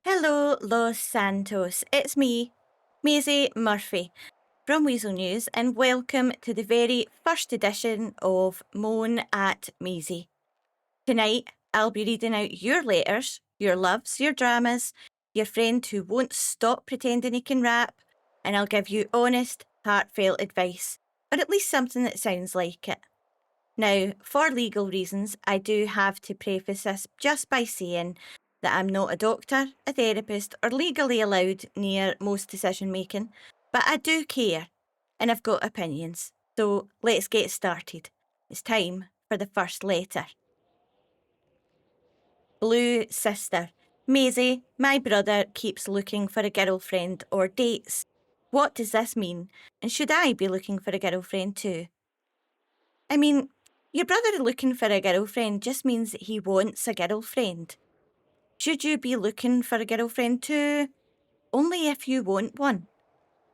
Hello, Los Santos. It's me, Maisie Murphy, from Weazel News, and welcome to the very first edition of Moan At Maisy. Tonight, I'll be reading out your letters, your loves, your dramas, your friend who won't stop pretending he can rap, and I'll give you honest, heartfelt advice, or at least something that sounds like it. Now, for legal reasons, I do have to preface this just by saying that I'm not a doctor, a therapist, or legally allowed near most decision making, but I do care, and I've got opinions. So let's get started. It's time for the first letter. Blue Sister. Maisie, my brother keeps looking for a girlfriend or dates. What does this mean? And should I be looking for a girlfriend too? I mean, your brother looking for a girlfriend just means that he wants a girlfriend. Should you be looking for a girlfriend too? Only if you want one.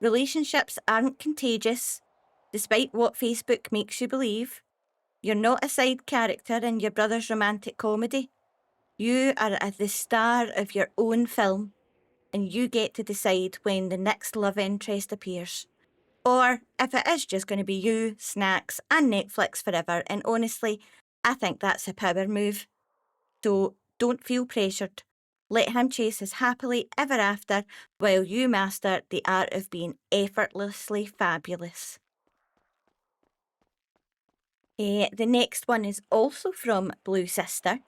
Relationships aren't contagious, despite what Facebook makes you believe. You're not a side character in your brother's romantic comedy. You are at the star of your own film, and you get to decide when the next love interest appears. Or if it is just going to be you, snacks, and Netflix forever, and honestly, I think that's a power move. So don't feel pressured. Let him chase his happily ever after while you master the art of being effortlessly fabulous. The next one is also from Blue Sister.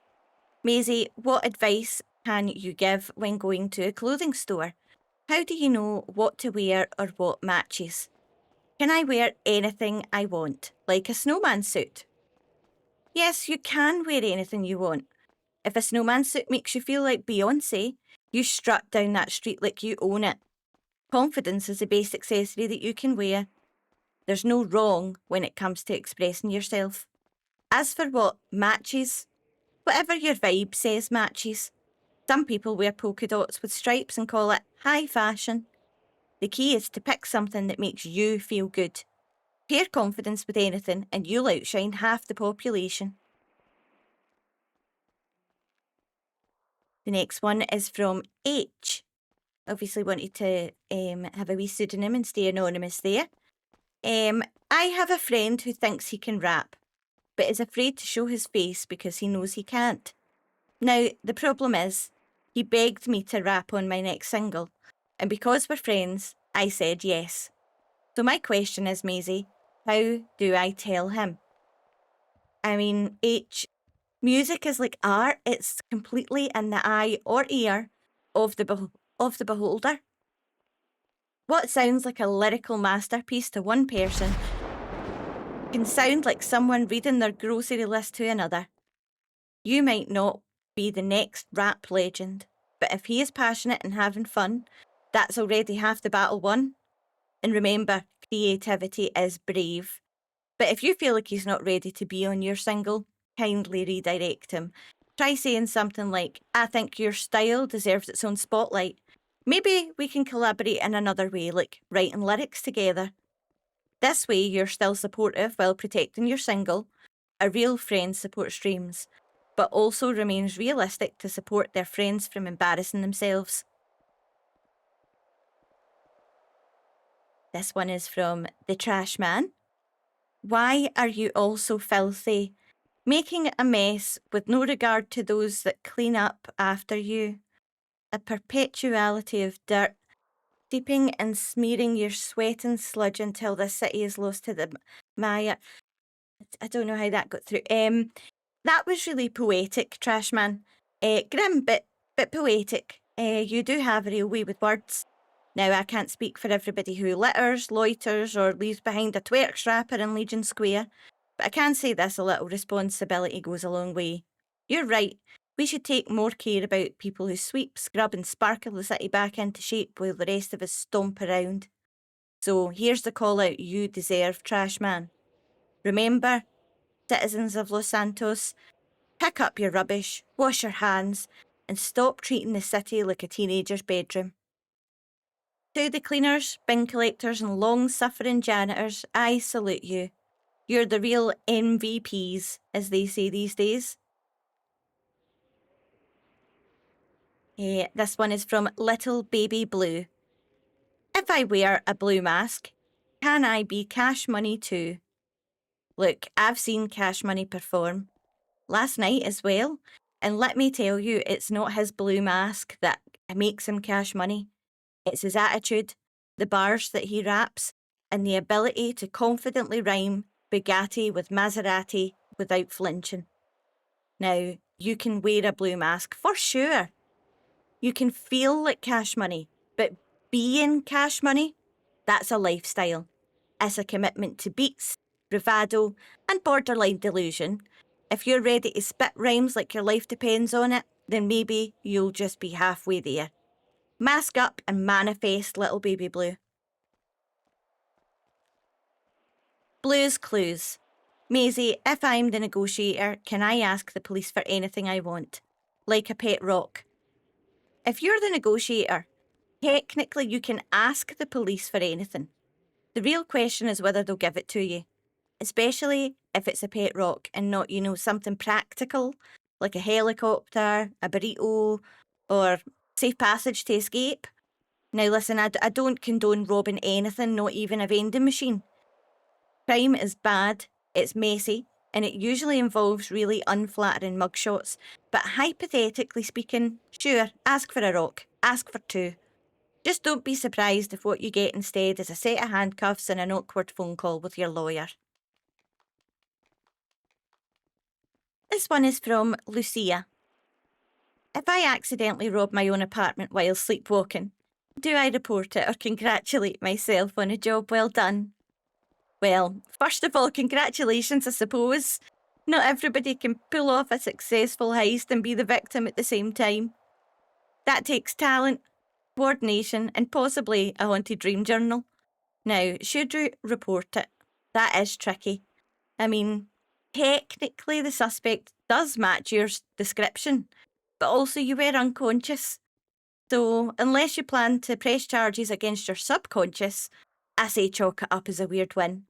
Maisie, what advice can you give when going to a clothing store? How do you know what to wear or what matches? Can I wear anything I want, like a snowman suit? Yes, you can wear anything you want. If a snowman suit makes you feel like Beyonce, you strut down that street like you own it. Confidence is a base accessory that you can wear. There's no wrong when it comes to expressing yourself. As for what matches, whatever your vibe says matches. Some people wear polka dots with stripes and call it high fashion. The key is to pick something that makes you feel good. Pair confidence with anything and you'll outshine half the population. The next one is from H. Obviously wanted to have a wee pseudonym and stay anonymous there. I have a friend who thinks he can rap, but is afraid to show his face because he knows he can't. Now, the problem is, he begged me to rap on my next single, and because we're friends, I said yes. So my question is, Maisie, how do I tell him? I mean, H, music is like art. It's completely in the eye or ear of the beholder. What sounds like a lyrical masterpiece to one person can sound like someone reading their grocery list to another. You might not be the next rap legend, but if he is passionate and having fun, that's already half the battle won. And remember, creativity is brave. But if you feel like he's not ready to be on your single, kindly redirect him. Try saying something like, I think your style deserves its own spotlight. Maybe we can collaborate in another way, like writing lyrics together. This way, you're still supportive while protecting your single. A real friend supports dreams, but also remains realistic to support their friends from embarrassing themselves. This one is from The Trash Man. Why are you all so filthy? Making a mess with no regard to those that clean up after you. A perpetuality of dirt, steeping and smearing your sweat and sludge until the city is lost to the Maya. I don't know how that got through. That was really poetic, Trash Man. Grim, but poetic. You do have a real way with words. Now, I can't speak for everybody who litters, loiters, or leaves behind a twerk strapper in Legion Square, but I can say this: a little responsibility goes a long way. You're right. We should take more care about people who sweep, scrub, and sparkle the city back into shape while the rest of us stomp around. So here's the call out you deserve, Trash Man. Remember, citizens of Los Santos, pick up your rubbish, wash your hands, and stop treating the city like a teenager's bedroom. To the cleaners, bin collectors, and long-suffering janitors, I salute you. You're the real MVPs, as they say these days. This one is from Little Baby Blue. If I wear a blue mask, can I be Cash Money too? Look, I've seen Cash Money perform last night as well, and let me tell you, it's not his blue mask that makes him Cash Money. It's his attitude, the bars that he raps, and the ability to confidently rhyme Bugatti with Maserati without flinching. Now, you can wear a blue mask for sure. You can feel like Cash Money, but being Cash Money, that's a lifestyle. It's a commitment to beats, bravado, and borderline delusion. If you're ready to spit rhymes like your life depends on it, then maybe you'll just be halfway there. Mask up and manifest, Little Baby Blue. Blue's Clues. Maisie, if I'm the negotiator, can I ask the police for anything I want? Like a pet rock. If you're the negotiator, technically you can ask the police for anything. The real question is whether they'll give it to you, especially if it's a pet rock and not, something practical, like a helicopter, a burrito, or safe passage to escape. Now listen, I don't condone robbing anything, not even a vending machine. Crime is bad, it's messy, and it usually involves really unflattering mugshots. But hypothetically speaking, sure, ask for a rock, ask for two. Just don't be surprised if what you get instead is a set of handcuffs and an awkward phone call with your lawyer. This one is from Lucia. If I accidentally rob my own apartment while sleepwalking, do I report it or congratulate myself on a job well done? Well, first of all, congratulations, I suppose. Not everybody can pull off a successful heist and be the victim at the same time. That takes talent, coordination, and possibly a haunted dream journal. Now, should you report it? That is tricky. I mean, technically the suspect does match your description, but also you were unconscious. So, unless you plan to press charges against your subconscious, I say chalk it up as a weird win.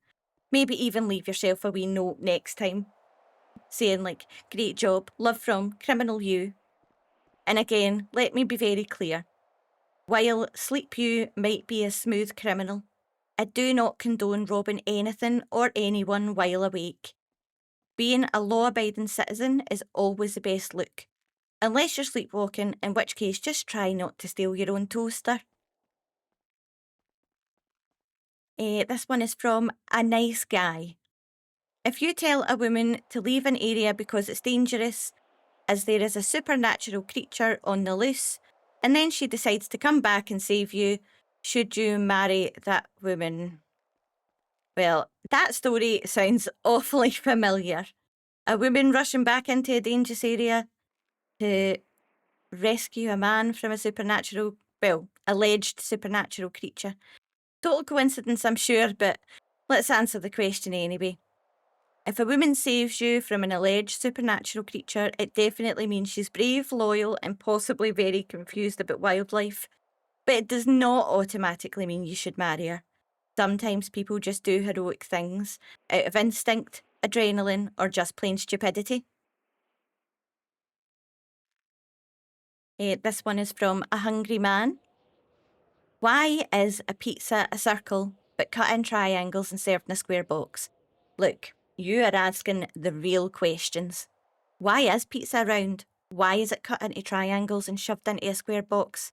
Maybe even leave yourself a wee note next time, saying like, great job, love from Criminal You. And again, let me be very clear. While Sleep You might be a smooth criminal, I do not condone robbing anything or anyone while awake. Being a law-abiding citizen is always the best look. Unless you're sleepwalking, in which case just try not to steal your own toaster. This one is from A Nice Guy. If you tell a woman to leave an area because it's dangerous, as there is a supernatural creature on the loose, and then she decides to come back and save you, should you marry that woman? Well, that story sounds awfully familiar. A woman rushing back into a dangerous area to rescue a man from a alleged supernatural creature. Total coincidence, I'm sure, but let's answer the question anyway. If a woman saves you from an alleged supernatural creature, it definitely means she's brave, loyal, and possibly very confused about wildlife. But it does not automatically mean you should marry her. Sometimes people just do heroic things out of instinct, adrenaline, or just plain stupidity. This one is from A Hungry Man. Why is a pizza a circle but cut in triangles and served in a square box? Look, you are asking the real questions. Why is pizza round? Why is it cut into triangles and shoved into a square box?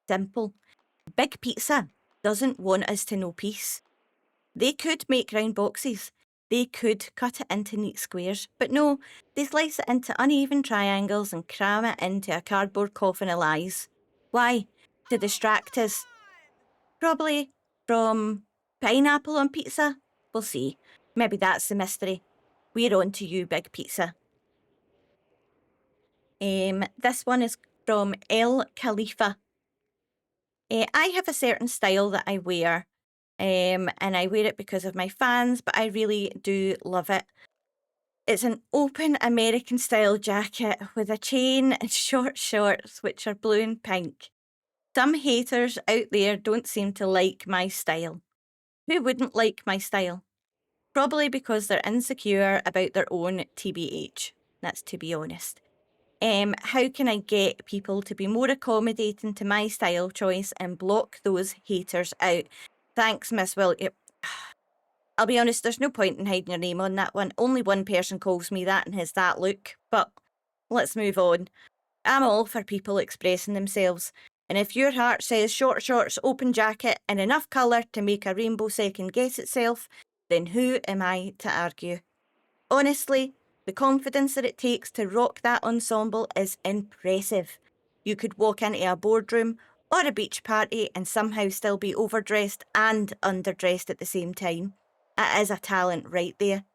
Simple. Big Pizza doesn't want us to know peace. They could make round boxes. They could cut it into neat squares, but no, they slice it into uneven triangles and cram it into a cardboard coffin of lies. Why? To distract us. Probably from pineapple on pizza? We'll see. Maybe that's the mystery. We're on to you, Big Pizza. This one is from El Khalifa. I have a certain style that I wear, and I wear it because of my fans, but I really do love it. It's an open American style jacket with a chain and short shorts, which are blue and pink. Some haters out there don't seem to like my style. Who wouldn't like my style? Probably because they're insecure about their own TBH. That's to be honest. How can I get people to be more accommodating to my style choice and block those haters out? Thanks, Miss William. I'll be honest, there's no point in hiding your name on that one. Only one person calls me that and has that look. But let's move on. I'm all for people expressing themselves. And if your heart says short shorts, open jacket, and enough colour to make a rainbow second guess itself, then who am I to argue? Honestly, the confidence that it takes to rock that ensemble is impressive. You could walk into a boardroom or a beach party and somehow still be overdressed and underdressed at the same time. It is a talent right there.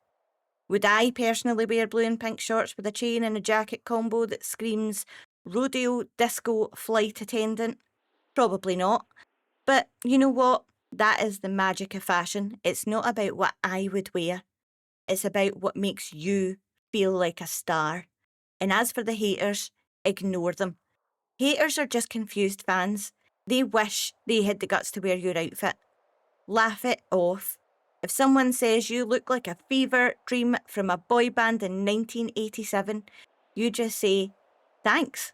Would I personally wear blue and pink shorts with a chain and a jacket combo that screams rodeo, disco, flight attendant? Probably not. But you know what? That is the magic of fashion. It's not about what I would wear. It's about what makes you feel like a star. And as for the haters, ignore them. Haters are just confused fans. They wish they had the guts to wear your outfit. Laugh it off. If someone says you look like a fever dream from a boy band in 1987, you just say, thanks,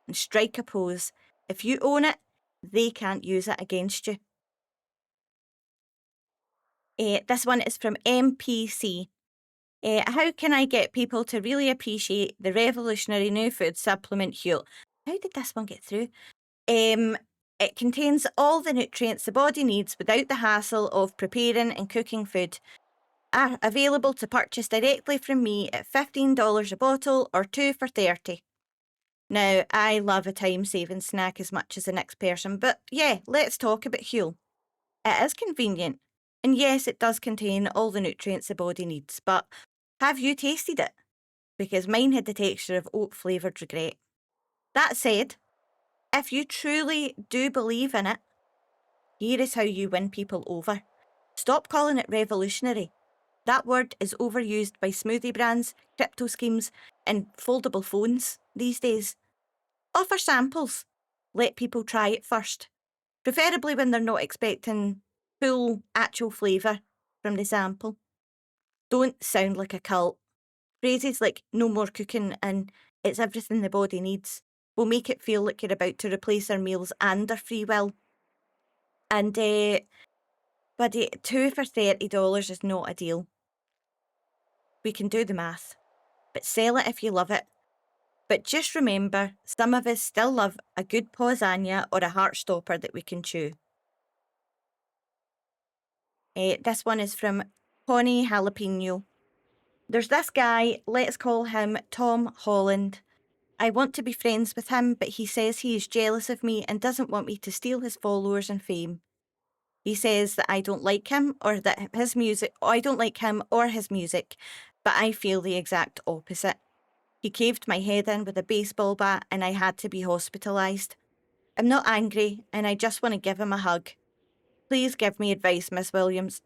and strike a pose. If you own it, they can't use it against you. This one is from MPC. How can I get people to really appreciate the revolutionary new food supplement Huel? How did this one get through? It contains all the nutrients the body needs without the hassle of preparing and cooking food. Available to purchase directly from me at $15 a bottle or 2 for $30. Now, I love a time-saving snack as much as the next person, but yeah, let's talk about Huel. It is convenient, and yes, it does contain all the nutrients the body needs, but have you tasted it? Because mine had the texture of oat-flavoured regret. That said, if you truly do believe in it, here is how you win people over. Stop calling it revolutionary. That word is overused by smoothie brands, crypto schemes, and foldable phones these days. Offer samples. Let people try it first. Preferably when they're not expecting full actual flavour from the sample. Don't sound like a cult. Phrases like no more cooking and it's everything the body needs will make it feel like you're about to replace their meals and their free will. And, buddy, 2 for $30 is not a deal. We can do the math. But sell it if you love it. But just remember, some of us still love a good lasagna or a heart stopper that we can chew. This one is from Connie Jalapeno. There's this guy, let's call him Tom Holland. I want to be friends with him, but he says he is jealous of me and doesn't want me to steal his followers and fame. He says that I don't like him or that his music, I don't like him or his music, but I feel the exact opposite. He caved my head in with a baseball bat and I had to be hospitalised. I'm not angry and I just want to give him a hug. Please give me advice, Miss Williams.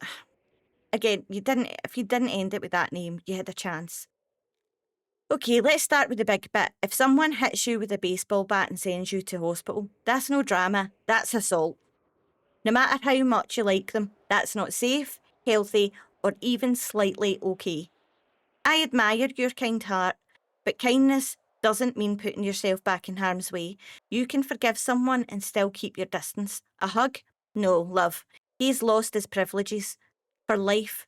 Again, if you didn't end it with that name, you had a chance. Okay, let's start with the big bit. If someone hits you with a baseball bat and sends you to hospital, that's no drama, that's assault. No matter how much you like them, that's not safe, healthy, or even slightly okay. I admire your kind heart, but kindness doesn't mean putting yourself back in harm's way. You can forgive someone and still keep your distance. A hug? No, love. He's lost his privileges. For life.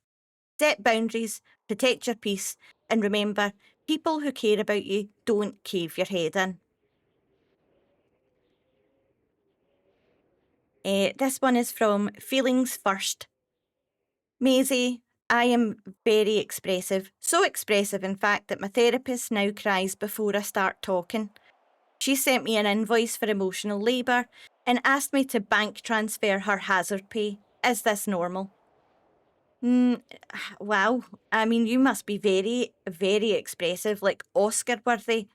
Set boundaries, protect your peace, and remember, people who care about you don't cave your head in. This one is from Feelings First. Maisie, I am very expressive. So expressive, in fact, that my therapist now cries before I start talking. She sent me an invoice for emotional labour and asked me to bank transfer her hazard pay. Is this normal? Wow. I mean, you must be very, very expressive, like Oscar-worthy,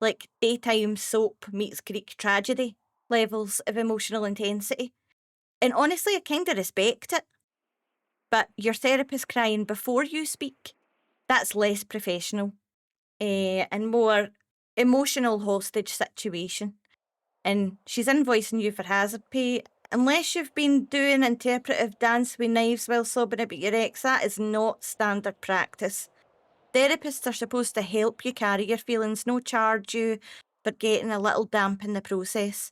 like daytime soap meets Greek tragedy levels of emotional intensity. And honestly, I kind of respect it. But your therapist crying before you speak, that's less professional and more emotional hostage situation. And she's invoicing you for hazard pay. Unless you've been doing interpretive dance with knives while sobbing about your ex, that is not standard practice. Therapists are supposed to help you carry your feelings, no charge you for getting a little damp in the process.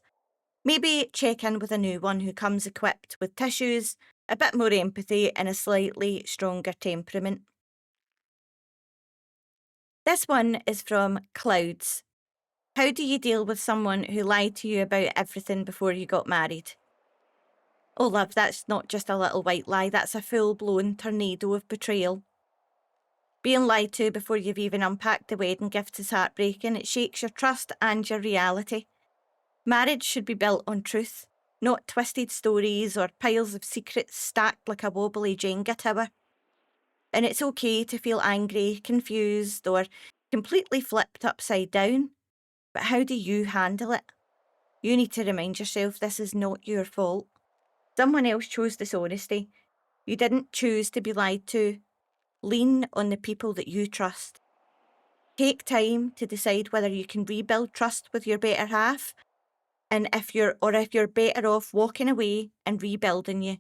Maybe check in with a new one who comes equipped with tissues, a bit more empathy, and a slightly stronger temperament. This one is from Clouds. How do you deal with someone who lied to you about everything before you got married? Oh, love, that's not just a little white lie, that's a full-blown tornado of betrayal. Being lied to before you've even unpacked the wedding gifts is heartbreaking. It shakes your trust and your reality. Marriage should be built on truth, not twisted stories or piles of secrets stacked like a wobbly Jenga tower. And it's okay to feel angry, confused, or completely flipped upside down. But how do you handle it? You need to remind yourself this is not your fault. Someone else chose this honesty. You didn't choose to be lied to. Lean on the people that you trust. Take time to decide whether you can rebuild trust with your better half, and if you're better off walking away and rebuilding you.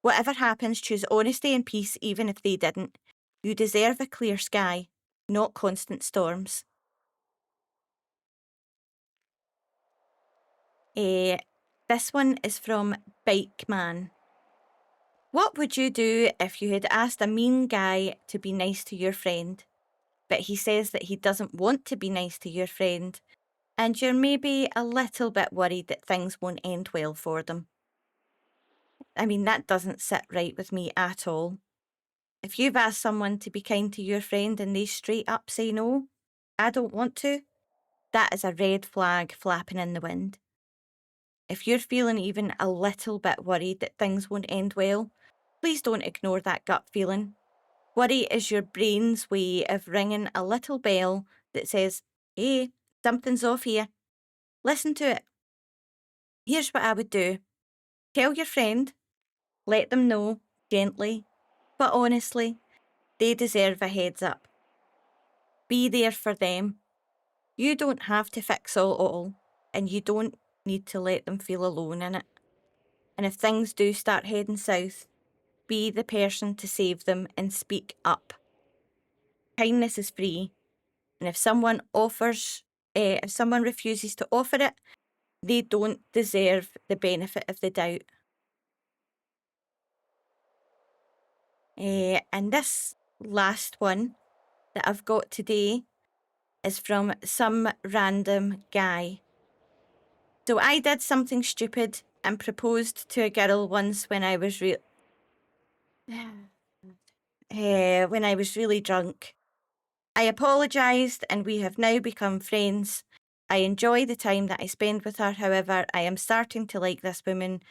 Whatever happens, choose honesty and peace even if they didn't. You deserve a clear sky, not constant storms. This one is from Bike Man. What would you do if you had asked a mean guy to be nice to your friend, but he says that he doesn't want to be nice to your friend, and you're maybe a little bit worried that things won't end well for them? I mean, that doesn't sit right with me at all. If you've asked someone to be kind to your friend and they straight up say no, I don't want to, that is a red flag flapping in the wind. If you're feeling even a little bit worried that things won't end well, please don't ignore that gut feeling. Worry is your brain's way of ringing a little bell that says, hey, something's off here. Listen to it. Here's what I would do. Tell your friend, let them know, gently, but honestly, they deserve a heads up. Be there for them. You don't have to fix all, and you don't need to let them feel alone in it. And if things do start heading south, be the person to save them and speak up. Kindness is free, and if someone refuses to offer it, they don't deserve the benefit of the doubt. And this last one that I've got today is from some random guy. So I did something stupid and proposed to a girl once when I was really drunk. I apologised and we have now become friends. I enjoy the time that I spend with her. However, I am starting to like this woman.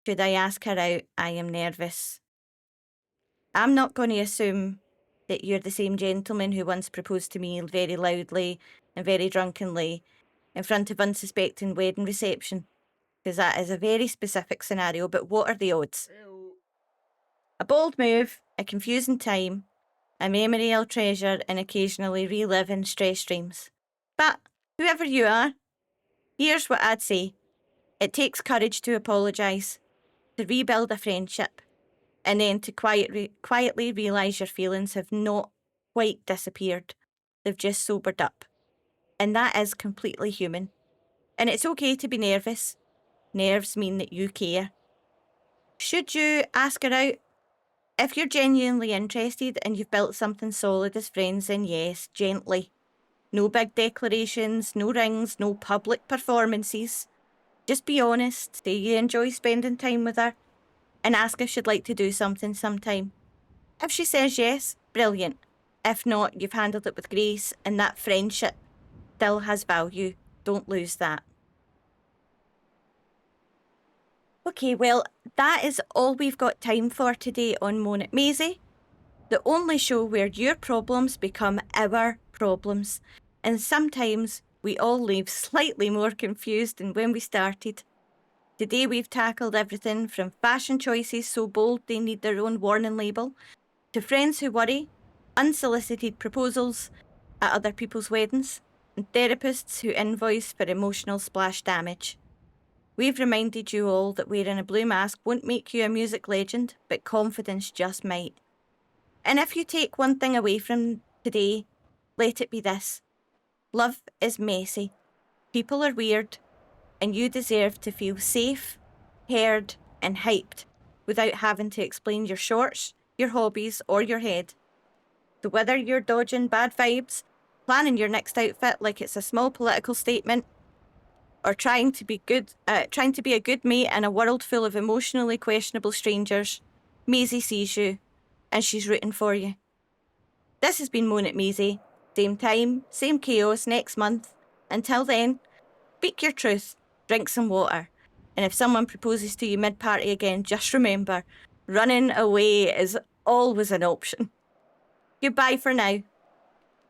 Should I ask her out? I am nervous. I'm not going to assume that you're the same gentleman who once proposed to me very loudly and very drunkenly in front of unsuspecting wedding reception, because that is a very specific scenario, but what are the odds? A bold move, a confusing time, a memory I'll treasure and occasionally relive in stress dreams. But whoever you are, here's what I'd say. It takes courage to apologise, to rebuild a friendship, and then to quietly realise your feelings have not quite disappeared. They've just sobered up. And that is completely human. And it's okay to be nervous. Nerves mean that you care. Should you ask her out? If you're genuinely interested and you've built something solid as friends, then yes, gently. No big declarations, no rings, no public performances. Just be honest, say you enjoy spending time with her, and ask if she'd like to do something sometime. If she says yes, brilliant. If not, you've handled it with grace, and that friendship still has value. Don't lose that. Okay, well, that is all we've got time for today on Moan At Maisy, the only show where your problems become our problems, and sometimes we all leave slightly more confused than when we started. Today we've tackled everything from fashion choices so bold they need their own warning label, to friends who worry, unsolicited proposals at other people's weddings, and therapists who invoice for emotional splash damage. We've reminded you all that wearing a blue mask won't make you a music legend, but confidence just might. And if you take one thing away from today, let it be this. Love is messy. People are weird. And you deserve to feel safe, heard, and hyped without having to explain your shorts, your hobbies, or your head. So whether you're dodging bad vibes, planning your next outfit like it's a small political statement, or trying to be a good mate in a world full of emotionally questionable strangers, Maisie sees you, and she's rooting for you. This has been Moan At Maisy. Same time, same chaos next month. Until then, speak your truth, drink some water. And if someone proposes to you mid-party again, just remember, running away is always an option. Goodbye for now.